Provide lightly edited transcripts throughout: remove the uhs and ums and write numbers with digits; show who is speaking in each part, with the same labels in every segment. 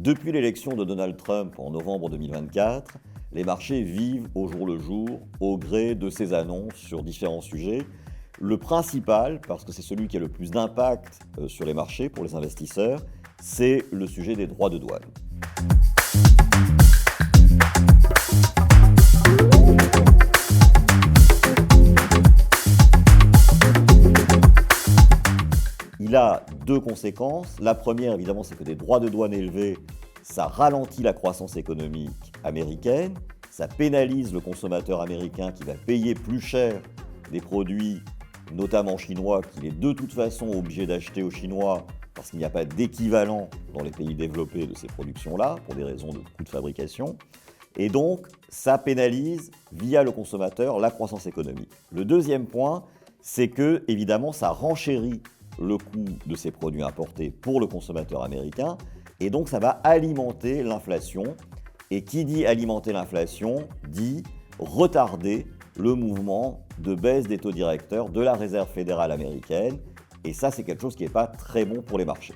Speaker 1: Depuis l'élection de Donald Trump en novembre 2024, les marchés vivent au jour le jour au gré de ses annonces sur différents sujets. Le principal, parce que c'est celui qui a le plus d'impact sur les marchés pour les investisseurs, c'est le sujet des droits de douane. Il a deux conséquences. La première, évidemment, c'est que des droits de douane élevés, ça ralentit la croissance économique américaine, ça pénalise le consommateur américain qui va payer plus cher des produits, notamment chinois, qu'il est de toute façon obligé d'acheter aux Chinois parce qu'il n'y a pas d'équivalent dans les pays développés de ces productions-là, pour des raisons de coût de fabrication. Et donc, ça pénalise, via le consommateur, la croissance économique. Le deuxième point, c'est que, évidemment, ça renchérit le coût de ces produits importés pour le consommateur américain, et donc ça va alimenter l'inflation. Et qui dit alimenter l'inflation, dit retarder le mouvement de baisse des taux directeurs de la Réserve fédérale américaine, et ça c'est quelque chose qui n'est pas très bon pour les marchés.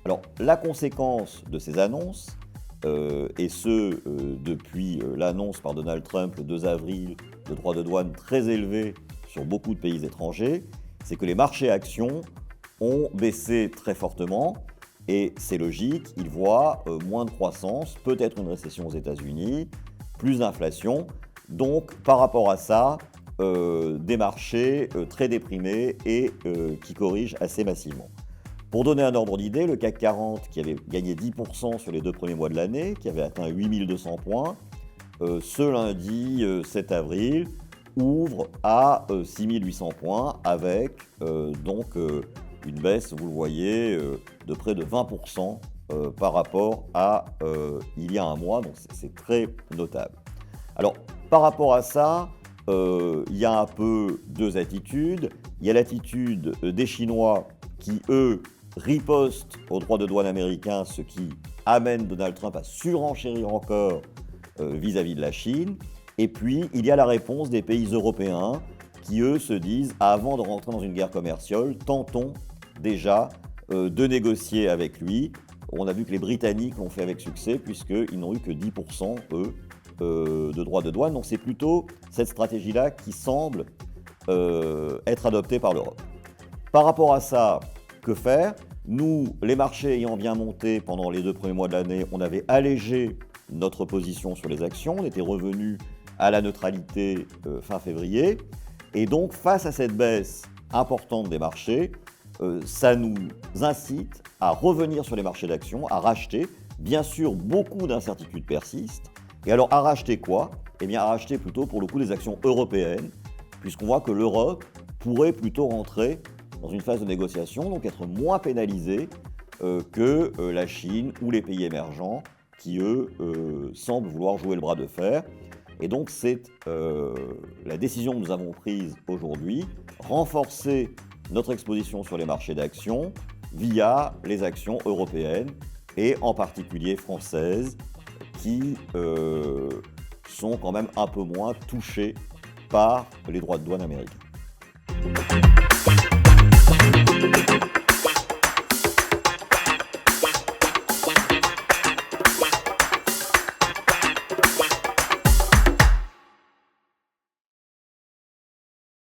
Speaker 1: Alors la conséquence de ces annonces, depuis l'annonce par Donald Trump le 2 avril de droits de douane très élevés sur beaucoup de pays étrangers, c'est que les marchés actions ont baissé très fortement, et c'est logique, ils voient moins de croissance, peut-être une récession aux États-Unis, plus d'inflation. Donc par rapport à ça, des marchés très déprimés et qui corrigent assez massivement. Pour donner un ordre d'idée, le CAC 40, qui avait gagné 10% sur les 2 premiers mois de l'année, qui avait atteint 8200 points, ce lundi 7 avril, ouvre à 6800 points avec une baisse, vous le voyez, de près de 20% par rapport à il y a un mois, donc c'est très notable. Alors, par rapport à ça, il y a un peu deux attitudes. Il y a l'attitude des Chinois qui, eux, ripostent aux droits de douane américains, ce qui amène Donald Trump à surenchérir encore vis-à-vis de la Chine. Et puis, il y a la réponse des pays européens qui, eux, se disent, avant de rentrer dans une guerre commerciale, tentons déjà de négocier avec lui. On a vu que les Britanniques l'ont fait avec succès, puisqu'ils n'ont eu que 10%, eux, de droits de douane. Donc c'est plutôt cette stratégie-là qui semble être adoptée par l'Europe. Par rapport à ça, que faire ? Nous, les marchés ayant bien monté pendant les 2 premiers mois de l'année, on avait allégé notre position sur les actions, on était revenu à la neutralité fin février. Et donc, face à cette baisse importante des marchés, ça nous incite à revenir sur les marchés d'actions, à racheter. Bien sûr, beaucoup d'incertitudes persistent. Et alors, à racheter quoi ? Eh bien, à racheter plutôt, pour le coup, des actions européennes, puisqu'on voit que l'Europe pourrait plutôt rentrer dans une phase de négociation, donc être moins pénalisée que la Chine ou les pays émergents qui, eux, semblent vouloir jouer le bras de fer. Et donc, c'est la décision que nous avons prise aujourd'hui, renforcer notre exposition sur les marchés d'actions via les actions européennes et en particulier françaises qui sont quand même un peu moins touchées par les droits de douane américains.